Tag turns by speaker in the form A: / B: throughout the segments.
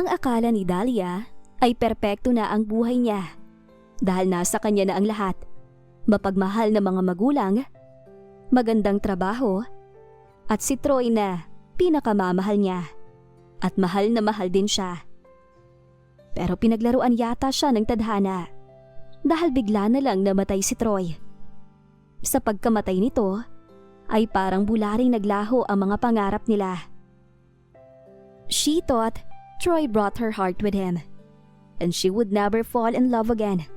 A: Ang akala ni Dahlia ay perpekto na ang buhay niya dahil nasa kanya na ang lahat. Mapagmahal na mga magulang, magandang trabaho, at si Troy na pinakamamahal niya. At mahal na mahal din siya. Pero pinaglaruan yata siya ng tadhana dahil bigla na lang namatay si Troy. Sa pagkamatay nito ay parang bularing naglaho ang mga pangarap nila. She thought Troy brought her heart with him and she would never fall in love again.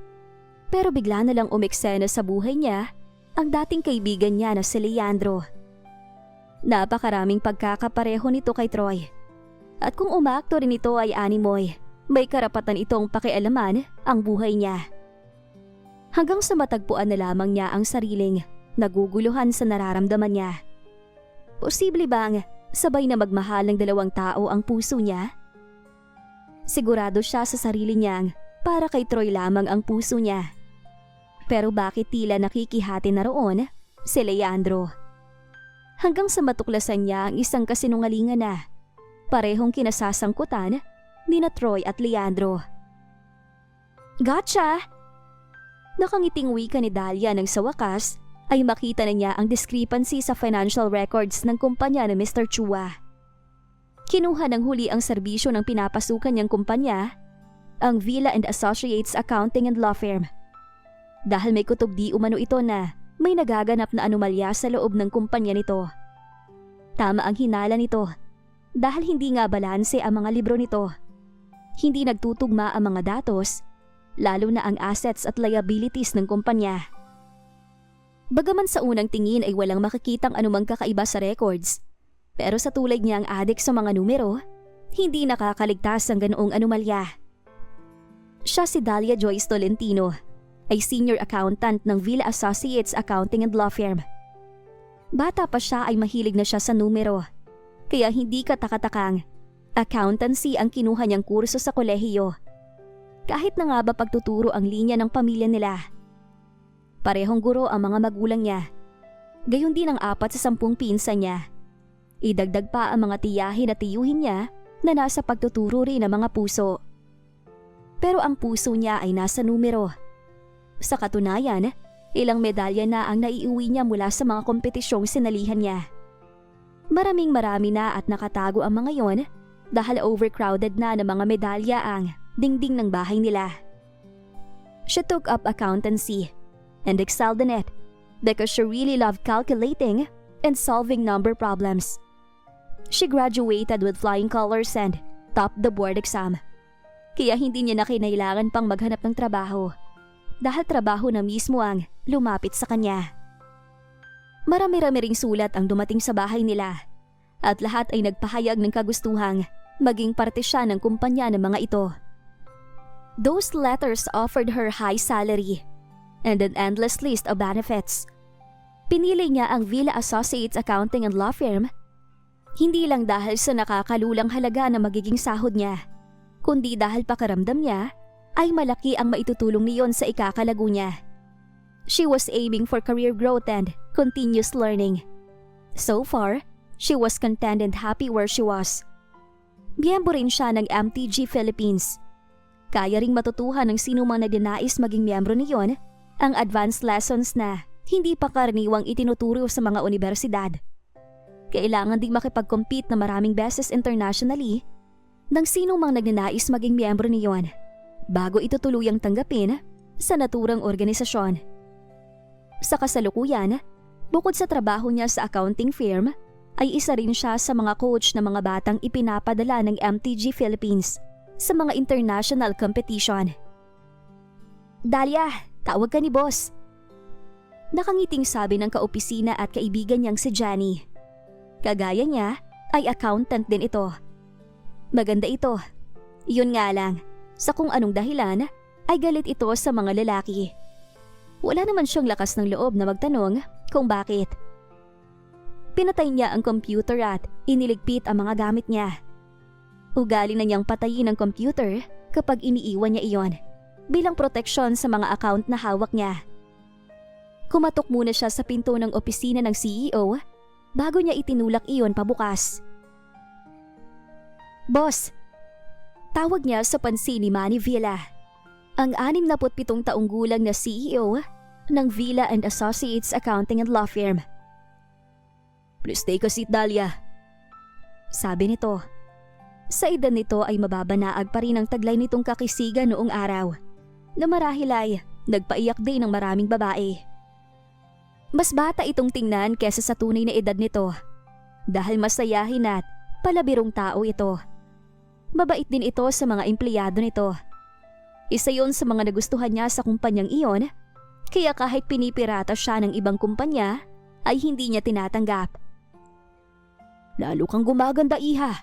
A: Pero bigla na lang umeksena sa buhay niya ang dating kaibigan niya na si Leandro. Napakaraming pagkakapareho nito kay Troy. At kung umaakto rin ito ay animoy, may karapatan itong pakialaman ang buhay niya. Hanggang sa matagpuan na lamang niya ang sariling naguguluhan sa nararamdaman niya. Posible bang sabay na magmahal ng dalawang tao ang puso niya? Sigurado siya sa sarili niyang para kay Troy lamang ang puso niya. Pero bakit tila nakikihati na roon si Leandro? Hanggang sa matuklasan niya ang isang kasinungalingan na parehong kinasasangkutan ni na Troy at Leandro. Gotcha! Nakangiting wika ni Dahlia nang sa wakas ay makita na niya ang discrepancy sa financial records ng kumpanya ni Mr. Chua. Kinuha ng huli ang serbisyo ng pinapasukan niyang kumpanya, ang Villa and Associates Accounting and Law Firm. Dahil may kutob di umano ito na may nagaganap na anomalya sa loob ng kumpanya nito. Tama ang hinala nito dahil hindi nga balanse ang mga libro nito. Hindi nagtutugma ang mga datos, lalo na ang assets at liabilities ng kumpanya. Bagaman sa unang tingin ay walang makikitang anumang kakaiba sa records, pero sa tulad niyang adik sa mga numero, hindi nakakaligtas ang ganoong anomalya. Siya si Dahlia Joyce Tolentino, ay senior accountant ng Villa Associates Accounting and Law Firm. Bata pa siya ay mahilig na siya sa numero, kaya hindi katakatakang accountancy ang kinuha niyang kurso sa kolehiyo. Kahit na nga ba pagtuturo ang linya ng pamilya nila. Parehong guro ang mga magulang niya. Gayon din ang 4 sa 10 pinsan niya. Idagdag pa ang mga tiyahin at tiyuhin niya na nasa pagtuturo rin ng mga puso. Pero ang puso niya ay nasa numero. Sa katunayan, ilang medalya na ang naiuwi niya mula sa mga kompetisyong sinalihan niya. Marami na at nakatago ang mga yon dahil overcrowded na ng mga medalya ang dingding ng bahay nila. She took up accountancy and excelled in it because she really loved calculating and solving number problems. She graduated with flying colors and topped the board exam. Kaya hindi niya na kinailangan pang maghanap ng trabaho dahil trabaho na mismo ang lumapit sa kanya. Marami-rami ring sulat ang dumating sa bahay nila at lahat ay nagpahayag ng kagustuhang maging parte siya ng kumpanya ng mga ito. Those letters offered her high salary and an endless list of benefits. Pinili niya ang Villa Associates Accounting and Law Firm hindi lang dahil sa nakakalulang halaga na magiging sahod niya, kundi dahil pakaramdam niya ay malaki ang maitutulong niyon sa ikakalago niya. She was aiming for career growth and continuous learning. So far, she was content and happy where she was. Miyembro rin siya ng MTG Philippines. Kaya ring matutuhan ng sino mang nagnanais maging miyembro niyon ang advanced lessons na hindi pa karaniwang itinuturo sa mga universidad. Kailangan ding makipag-compete na maraming beses internationally ng sino mang nagnanais maging miyembro niyon bago ito tuluyang tanggapin sa naturang organisasyon. Sa kasalukuyan, bukod sa trabaho niya sa accounting firm, ay isa rin siya sa mga coach ng mga batang ipinapadala ng MTG Philippines sa mga international competition. Dahlia, tawag ka ni boss. Nakangiting sabi ng kaopisina at kaibigan niyang si Jenny. Kagaya niya ay accountant din ito. Maganda ito. Yun nga lang, sa kung anong dahilan ay galit ito sa mga lalaki. Wala naman siyang lakas ng loob na magtanong kung bakit. Pinatay niya ang computer at iniligpit ang mga gamit niya. Ugali na niyang patayin ang computer kapag iniiwan niya iyon bilang proteksyon sa mga account na hawak niya. Kumatok muna siya sa pinto ng opisina ng CEO bago niya itinulak iyon pabukas. Boss, Tawag niya sa pansin ni Manny Villa, ang 67 taong gulang na CEO ng Villa and Associates Accounting and Law Firm.
B: Please take a seat, Dahlia.
A: Sabi nito. Sa edad nito ay mababanaag pa rin ang taglay nitong kakisigan noong araw, na marahil ay nagpaiyak din ng maraming babae. Mas bata itong tingnan kesa sa tunay na edad nito, dahil masayahin at palabirong tao ito. Mabait din ito sa mga empleyado nito. Isa yon sa mga nagustuhan niya sa kumpanyang iyon, kaya kahit pinipirata siya ng ibang kumpanya, ay hindi niya tinatanggap.
B: Lalo kang gumaganda, iha.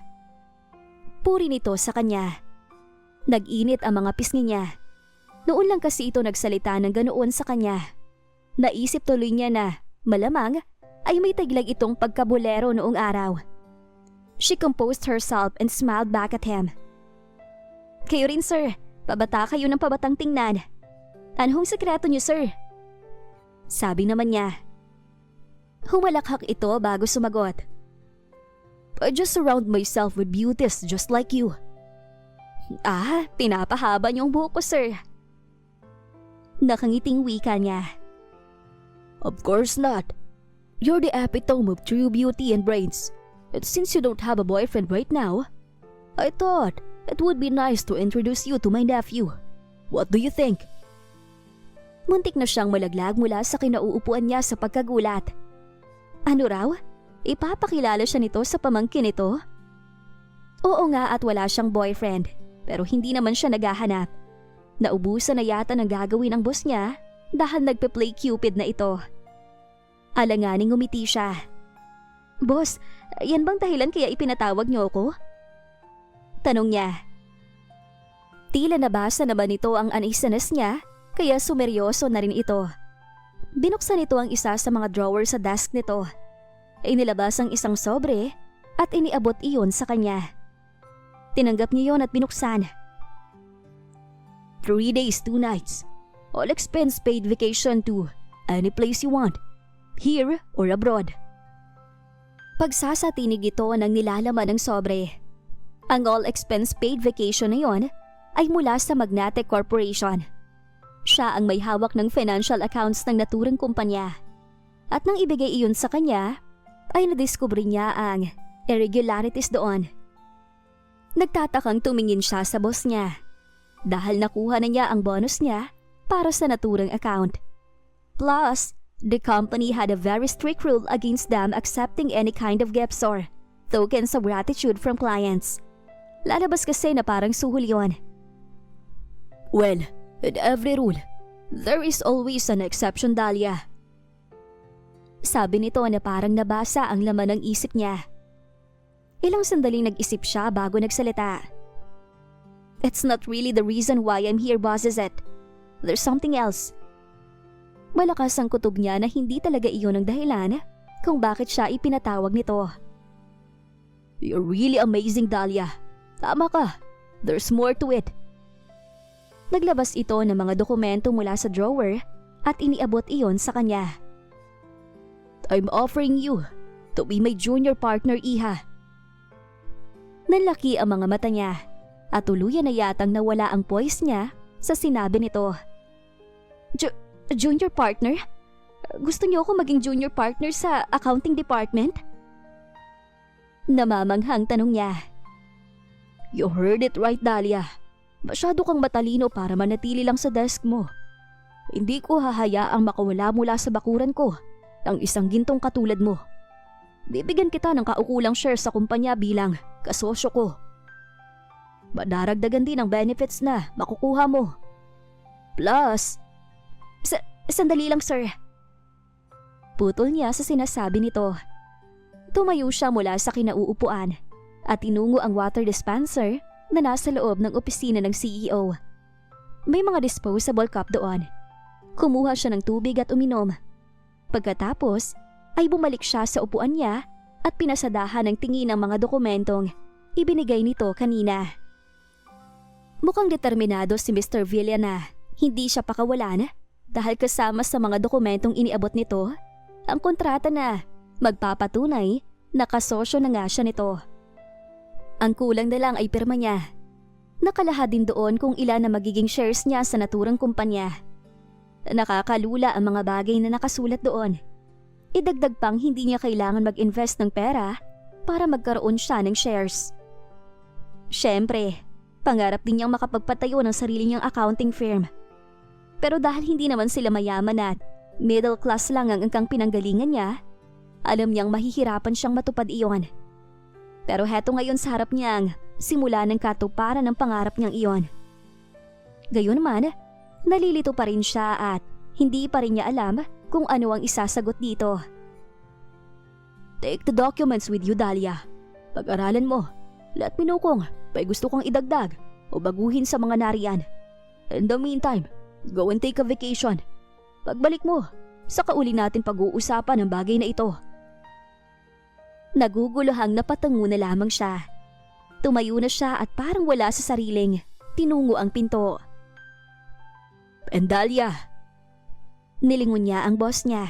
A: Puri nito sa kanya. Nag-init ang mga pisngi niya. Noon lang kasi ito nagsalita ng ganoon sa kanya. Naisip tuloy niya na, malamang, ay may taglag itong pagkabulero noong araw. She composed herself and smiled back at him. Kayo rin, sir. Pabata kayo ng pabatang tingnan. Anong sekreto niyo, sir? Sabi naman niya. Humalakhak ito bago sumagot.
B: I just surround myself with beauties just like you.
A: Pinapahaba niyong buhok ko, sir. Nakangiting wika niya.
B: Of course not. You're the epitome of true beauty and brains. And since you don't have a boyfriend right now, I thought it would be nice to introduce you to my nephew. What do you think?
A: Muntik na siyang malaglag mula sa kinauupuan niya sa pagkagulat. Ano raw? Ipapakilala siya nito sa pamangkin nito? Oo nga at wala siyang boyfriend, pero hindi naman siya naghahanap. Naubusan na yata ng gagawin ang boss niya dahil nagpe-play Cupid na ito. Alanganing ngumiti siya. Boss, yan bang dahilan kaya ipinatawag niyo ako? Tanong niya. Tila nabasa naman nito ang anisanas niya, kaya sumeryoso na rin ito. Binuksan nito ang isa sa mga drawer sa desk nito. Inilabas ang isang sobre at iniabot iyon sa kanya. Tinanggap niya yon at binuksan.
B: 3 days, 2 nights. All expense paid vacation to any place you want, here or abroad.
A: Pagsasatinig ito ng nilalaman ng sobre. Ang all expense paid vacation na yon ay mula sa Magnate Corporation. Siya ang may hawak ng financial accounts ng naturang kumpanya. At nang ibigay iyon sa kanya, ay nadiskubre niya ang irregularities doon. Nagtatakang tumingin siya sa boss niya dahil nakuha na niya ang bonus niya para sa naturang account. Plus, the company had a very strict rule against them accepting any kind of gifts or tokens of gratitude from clients. Lalabas kasi na parang suhol yon.
B: Well, in every rule, there is always an exception, Dahlia.
A: Sabi nito na parang nabasa ang laman ng isip niya. Ilang sandaling nag-isip siya bago nagsalita. It's not really the reason why I'm here, boss, is it? There's something else. Malakas ang kutob niya na hindi talaga iyon ang dahilan kung bakit siya ipinatawag nito.
B: You're really amazing, Dahlia. Tama ka. There's more to it.
A: Naglabas ito ng mga dokumento mula sa drawer at iniabot iyon sa kanya.
B: I'm offering you to be my junior partner, iha.
A: Nanlaki ang mga mata niya at tuluyan na yatang nawala ang poise niya sa sinabi nito. Junior partner? Gusto niyo ako maging junior partner sa accounting department? Namamanghang tanong niya.
B: You heard it right, Dahlia. Masyado kang matalino para manatili lang sa desk mo. Hindi ko hahayaang makawala mula sa bakuran ko ang isang gintong katulad mo. Bibigyan kita ng kaukulang share sa kumpanya bilang kasosyo ko. Madaragdagan din ang benefits na makukuha mo. Plus,
A: Sandali lang, sir. Putol niya sa sinasabi nito. Tumayo siya mula sa kinauupuan at tinungo ang water dispenser na nasa loob ng opisina ng CEO. May mga disposable cup doon. Kumuha siya ng tubig at uminom. Pagkatapos ay bumalik siya sa upuan niya at pinasadahan ng tingin ang mga dokumentong ibinigay nito kanina. Mukhang determinado si Mr. Villa na hindi siya pakawalan dahil kasama sa mga dokumentong iniabot nito ang kontrata na magpapatunay na kasosyo na nga siya nito. Ang kulang na lang ay pirma niya. Nakalahad din doon kung ilan na magiging shares niya sa naturang kumpanya. Nakakalula ang mga bagay na nakasulat doon. Idagdag pang hindi niya kailangan mag-invest ng pera para magkaroon siya ng shares. Siyempre, pangarap din niyang makapagpatayo ng sarili niyang accounting firm. Pero dahil hindi naman sila mayaman at middle class lang ang angkang pinanggalingan niya, alam niyang mahihirapan siyang matupad iyon. Pero heto ngayon sa harap niyang simula ng katuparan ng pangarap niyang iyon. Gayunman, nalilito pa rin siya at hindi pa rin niya alam kung ano ang isasagot dito. Take the documents with you, Dahlia. Pag-aralan mo. Let me know kung may gusto kang idagdag o baguhin sa mga nariyan. In the meantime, go and take a vacation. Pagbalik mo, saka uli natin pag-uusapan ang bagay na ito. Naguguluhang napatango na lamang siya. Tumayo na siya at parang wala sa sariling tinungo ang pinto. And Dahlia, nilingon niya ang boss niya.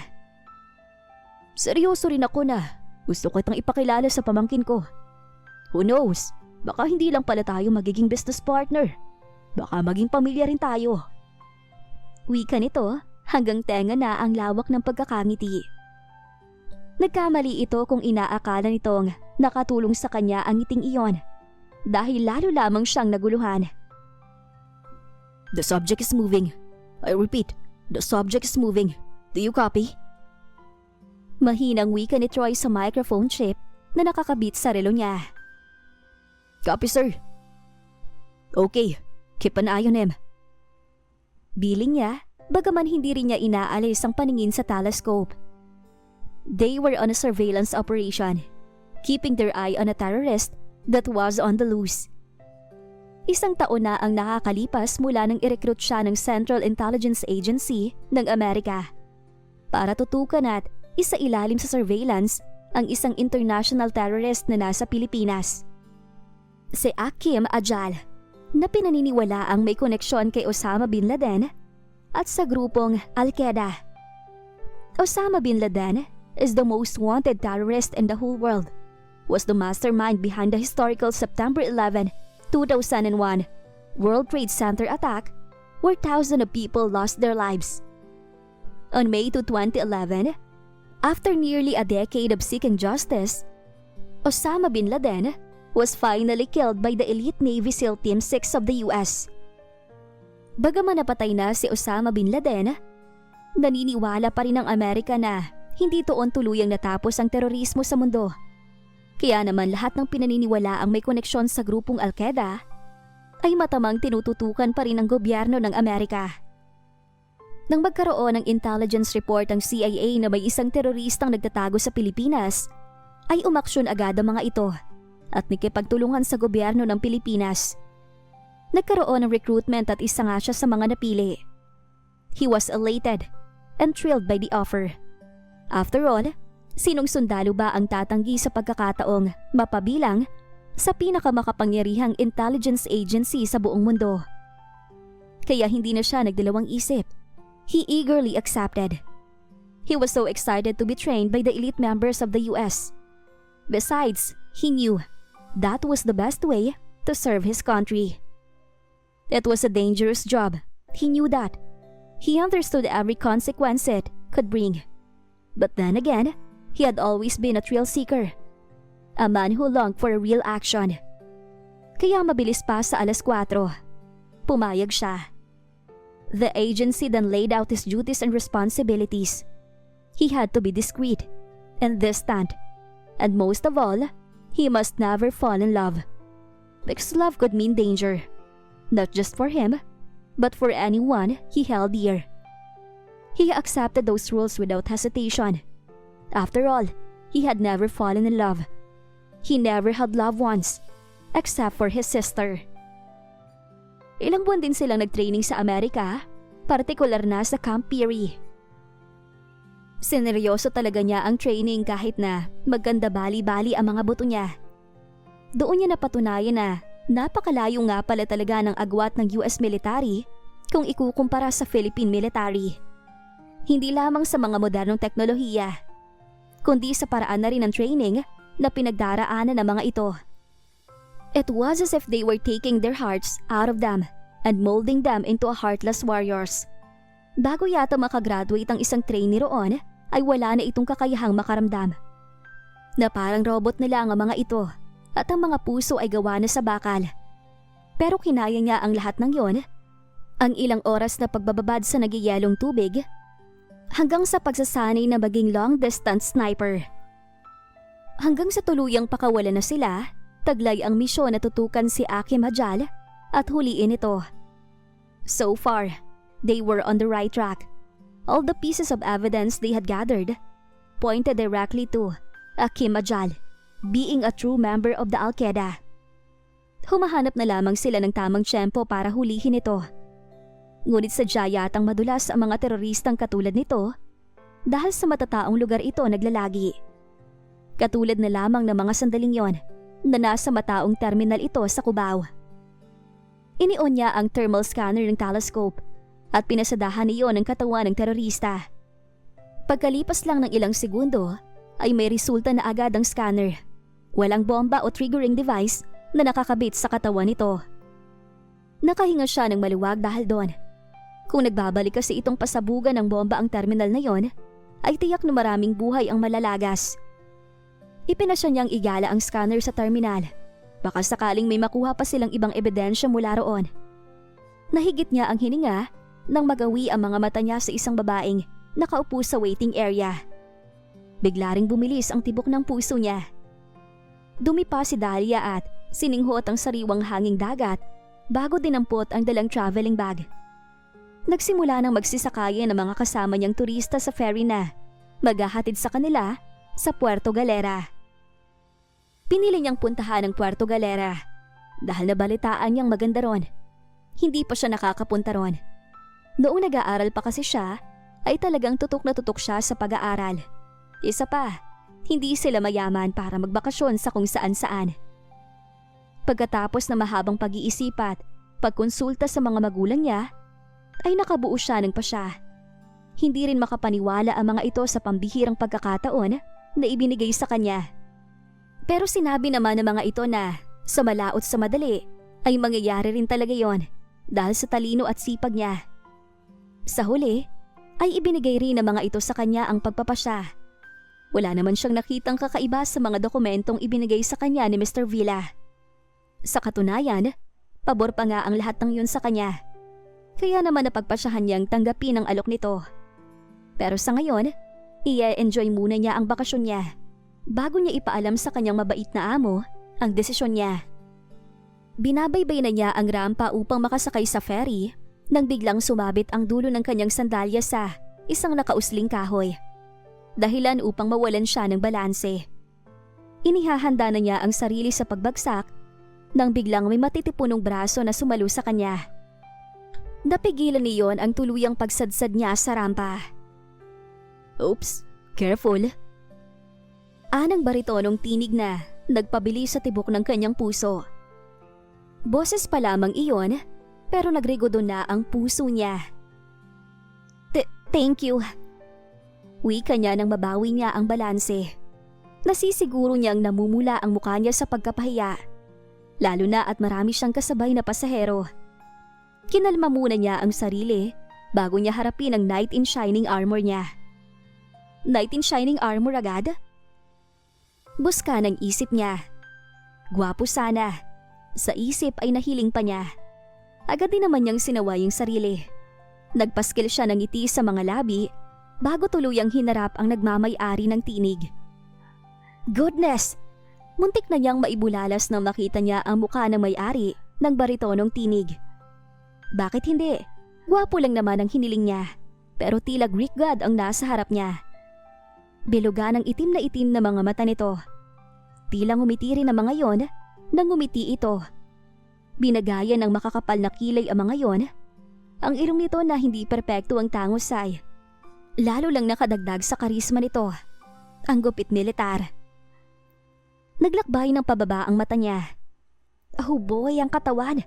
A: Seryoso rin ako na gusto ko itang ipakilala sa pamangkin ko. Who knows, baka hindi lang pala tayo magiging business partner. Baka maging pamilya rin tayo. Wika nito hanggang tenga na ang lawak ng pagkakangiti. Nagkamali ito kung inaakala nitong nakatulong sa kanya ang ngiting iyon dahil lalo lamang siyang naguluhan. The subject is moving. I repeat, the subject is moving. Do you copy? Mahinang wika ni Troy sa microphone chip na nakakabit sa relo niya. Copy, sir. Okay, keep an eye on him. Biling niya, bagaman hindi rin niya inaalis ang paningin sa telescope. They were on a surveillance operation, keeping their eye on a terrorist that was on the loose. Isang taon na ang nakakalipas mula nang i-recruit siya ng Central Intelligence Agency ng Amerika para tutukan at isailalim sa surveillance ang isang international terrorist na nasa Pilipinas. Si Akim Ajal, na pinaniniwala ang may koneksyon kay Osama Bin Laden at sa grupong Al-Qaeda. Osama Bin Laden is the most wanted terrorist in the whole world, was the mastermind behind the historical September 11, 2001 World Trade Center attack where thousands of people lost their lives. On May 2, 2011, after nearly a decade of seeking justice, Osama Bin Laden was finally killed by the elite Navy SEAL Team 6 of the US. Bagaman napatay na si Osama Bin Laden, naniniwala pa rin ang Amerika na hindi doon tuluyang natapos ang terorismo sa mundo. Kaya naman lahat ng pinaniniwala ang may koneksyon sa grupong Al-Qaeda ay matamang tinututukan pa rin ng gobyerno ng Amerika. Nang magkaroon ng intelligence report ang CIA na may isang teroristang nagtatago sa Pilipinas, ay umaksyon agad ang mga ito at nakipagtulungan sa gobyerno ng Pilipinas. Nagkaroon ng recruitment at isa nga siya sa mga napili. He was elated and thrilled by the offer. After all, sinong sundalo ba ang tatanggi sa pagkakataong mapabilang sa pinakamakapangyarihang intelligence agency sa buong mundo? Kaya hindi na siya nagdalawang isip. He eagerly accepted. He was so excited to be trained by the elite members of the US. Besides, he knew that was the best way to serve his country. It was a dangerous job. He knew that. He understood every consequence it could bring. But then again, he had always been a thrill seeker. A man who longed for a real action. Kaya mabilis pa sa 4:00. Pumayag siya. The agency then laid out his duties and responsibilities. He had to be discreet and distant. And most of all, he must never fall in love. Because love could mean danger. Not just for him, but for anyone he held dear. He accepted those rules without hesitation. After all, he had never fallen in love. He never had loved once, except for his sister. Ilang buwan din silang nagtraining sa Amerika, partikular na sa Camp Peary. Sineryoso talaga niya ang training kahit na maganda bali-bali ang mga buto niya. Doon niya napatunayan na napakalayo nga pala talaga ng agwat ng US military kung ikukumpara sa Philippine military. Hindi lamang sa mga modernong teknolohiya, kundi sa paraan na rin ng training na pinagdaraanan ng mga ito. It was as if they were taking their hearts out of them and molding them into a heartless warriors. Bago yata makagraduate ang isang trainee roon, ay wala na itong kakayahang makaramdam. Na parang robot na lang ang mga ito at ang mga puso ay gawa na sa bakal. Pero kinaya niya ang lahat ng yon, ang ilang oras na pagbababad sa nagyayelong tubig, hanggang sa pagsasanay na maging long-distance sniper. Hanggang sa tuluyang pakawala na sila, taglay ang misyon na tutukan si Akim Hajal at huliin ito. So far, they were on the right track. All the pieces of evidence they had gathered pointed directly to Akim Hajal being a true member of the Al-Qaeda. Humahanap na lamang sila ng tamang tiyempo para hulihin ito. Ngunit sadya yatang madulas ang mga teroristang katulad nito dahil sa matataong lugar ito naglalagi. Katulad na lamang ng mga sandaling yon na nasa mataong terminal ito sa Cubao. Inion niya ang thermal scanner ng telescope at pinasadahan niyon ang katawan ng terorista. Pagkalipas lang ng ilang segundo ay may resulta na agad ang scanner. Walang bomba o triggering device na nakakabit sa katawan nito. Nakahinga siya ng maluwag dahil doon. Kung nagbabalik kasi itong pasabugan ng bomba ang terminal na yon, ay tiyak na maraming buhay ang malalagas. Ipinasya niyang igala ang scanner sa terminal. Baka sakaling may makuha pa silang ibang ebidensya mula roon. Nahigit niya ang hininga nang magawi ang mga mata niya sa isang babaeng nakaupo sa waiting area. Bigla ring bumilis ang tibok ng puso niya. Dumipa si Dahlia at sininghot ang sariwang hanging dagat bago dinampot ang dalang traveling bag. Nagsimula nang magsisakayan ng mga kasama niyang turista sa ferry na maghahatid sa kanila sa Puerto Galera. Pinili niyang puntahan ang Puerto Galera dahil nabalitaan niyang maganda ron. Hindi pa siya nakakapunta ron. Noong nag-aaral pa kasi siya, ay talagang tutok na tutok siya sa pag-aaral. Isa pa, hindi sila mayaman para magbakasyon sa kung saan-saan. Pagkatapos na mahabang pag-iisip at pagkonsulta sa mga magulang niya, ay nakabuo siya ng pasya. Hindi rin makapaniwala ang mga ito sa pambihirang pagkakataon na ibinigay sa kanya. Pero sinabi naman ng mga ito na sa malaot sa madali ay mangyayari rin talaga yon dahil sa talino at sipag niya. Sa huli, ay ibinigay rin ng mga ito sa kanya ang pagpapasya. Wala naman siyang nakitang kakaiba sa mga dokumentong ibinigay sa kanya ni Mr. Villa. Sa katunayan, pabor pa nga ang lahat ng yun sa kanya. Kaya naman napagpasyahan niyang tanggapin ang alok nito. Pero sa ngayon, i-enjoy muna niya ang bakasyon niya bago niya ipaalam sa kanyang mabait na amo ang desisyon niya. Binabaybay na niya ang rampa upang makasakay sa ferry nang biglang sumabit ang dulo ng kanyang sandalya sa isang nakausling kahoy. Dahilan upang mawalan siya ng balanse. Inihahanda na niya ang sarili sa pagbagsak nang biglang may matitipunong braso na sumalo sa kanya. Napigilan niyon ang tuluyang pagsadsad niya sa rampa. Oops, careful. Anang baritonong tinig na nagpabilis sa tibok ng kanyang puso. Boses pa lamang iyon pero nagregodo na ang puso niya. Thank you. Wika niya nang mabawi niya ang balanse. Nasisiguro niyang namumula ang mukha niya sa pagkapahiya. Lalo na at marami siyang kasabay na pasahero. Kinalma muna niya ang sarili bago niya harapin ang knight in shining armor niya. Knight in shining armor agad? Buska ng isip niya. Gwapo sana. Sa isip ay nahiling pa niya. Agad din naman niyang sinaway ang sarili. Nagpaskil siya ng ngiti sa mga labi bago tuluyang hinarap ang nagmamay-ari ng tinig. Goodness! Muntik na niyang maibulalas nang makita niya ang mukha ng may-ari ng baritonong tinig. Bakit hindi? Gwapo lang naman ang hiniling niya, pero tila Greek god ang nasa harap niya. Bilugan ang itim na mga mata nito. Tila ngumiti rin ang mga yon nang ngumiti ito. Binagaya ng makakapal na kilay ang mga yon. Ang ilong nito na hindi perpekto ang tangusay. Lalo lang nakadagdag sa karisma nito. Ang gupit militar. Naglakbay ng pababa ang mata niya. Oh boy, ang katawan.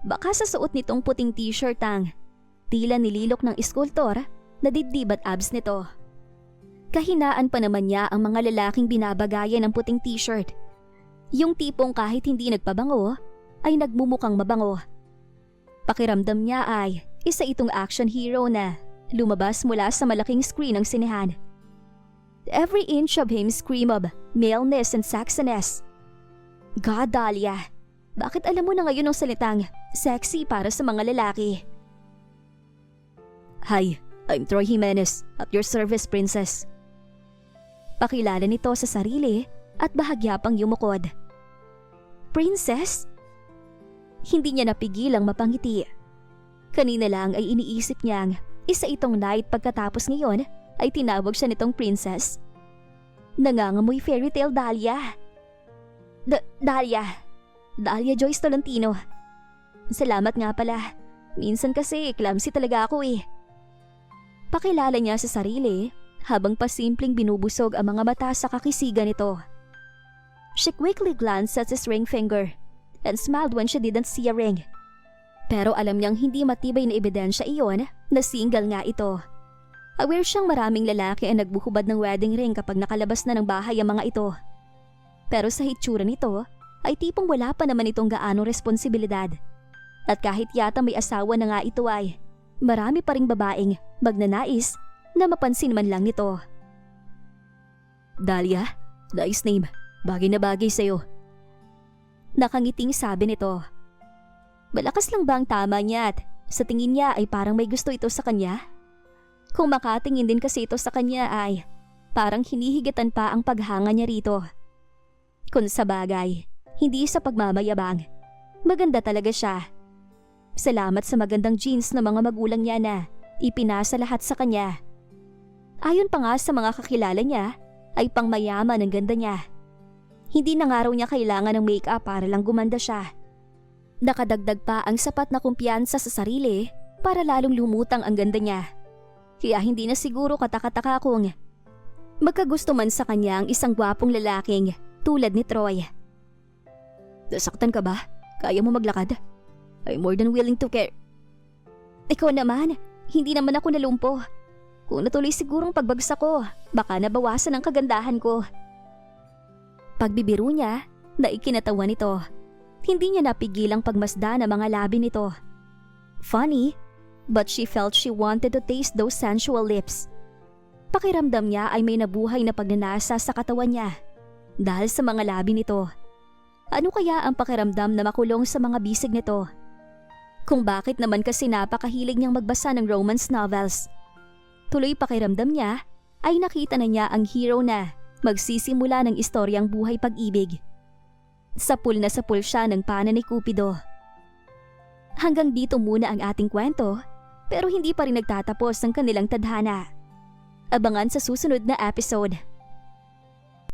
A: Baka sa suot nitong puting t-shirt ang tila nililok ng iskultor na dibdib at abs nito. Kahinaan pa naman niya ang mga lalaking binabagayan ng puting t-shirt. Yung tipong kahit hindi nagpabango, ay nagmumukhang mabango. Pakiramdam niya ay isa itong action hero na lumabas mula sa malaking screen ng sinehan. Every inch of him scream of maleness and sexiness. God, Dahlia, bakit alam mo na ngayon ang salitang sexy para sa mga lalaki? Hi, I'm Troy Jimenez at your service, princess. Pakilala nito sa sarili at bahagya pang yumukod. Princess? Hindi niya napigilang mapangiti. Kanina lang ay iniisip niyang isa itong night pagkatapos ngayon ay tinawag siya nitong princess. Nangangamoy fairy tale, Dahlia. Dahlia Joyce Tolentino. Salamat nga pala. Minsan kasi clumsy talaga ako eh. Pakilala niya sa sarili habang pasimpleng binubusog ang mga mata sa kakisigan nito. She quickly glanced at his ring finger and smiled when she didn't see a ring. Pero alam niyang hindi matibay na ebidensya iyon na single nga ito. Aware siyang maraming lalaki ang nagbuhubad ng wedding ring kapag nakalabas na ng bahay ang mga ito. Pero sa hitsura nito ay tipong wala pa naman itong gaanong responsibilidad. At kahit yata may asawa na nga ito ay marami pa ring babaeng magnanais na mapansin man lang nito. Dahlia, nice name. Bagay na bagay sa'yo. Nakangiting sabi nito. Malakas lang ba ang tama niya at sa tingin niya ay parang may gusto ito sa kanya? Kung makatingin din kasi ito sa kanya ay parang hinihigatan pa ang paghanga niya rito. Kung sa bagay, hindi sa pagmamayabang. Maganda talaga siya. Salamat sa magandang genes ng mga magulang niya na ipinasa lahat sa kanya. Ayon pa nga sa mga kakilala niya, ay pangmayaman ang ganda niya. Hindi na nga raw niya kailangan ng make-up para lang gumanda siya. Nakadagdag pa ang sapat na kumpiyansa sa sarili para lalong lumutang ang ganda niya. Kaya hindi na siguro katakataka kung magkagusto man sa kanya ang isang gwapong lalaking tulad ni Troy. Nasaktan ka ba? Kaya mo maglakad? I'm more than willing to care. Ikaw naman, hindi naman ako nalumpo. Kung natuloy sigurong pagbagsak ko, baka nabawasan ang kagandahan ko. Pagbibiro niya, naikinatawa nito. Hindi niya napigilang pagmasdan ang mga labi nito. Funny, but she felt she wanted to taste those sensual lips. Pakiramdam niya ay may nabuhay na pagnanasa sa katawan niya dahil sa mga labi nito. Ano kaya ang pakiramdam na makulong sa mga bisig nito? Kung bakit naman kasi napakahilig niyang magbasa ng romance novels. Tuloy pakiramdam niya ay nakita na niya ang hero na magsisimula ng istoryang buhay pag-ibig. Sapul na sapul siya ng pana ni Cupido. Hanggang dito muna ang ating kwento, pero hindi pa rin nagtatapos ang kanilang tadhana. Abangan sa susunod na episode.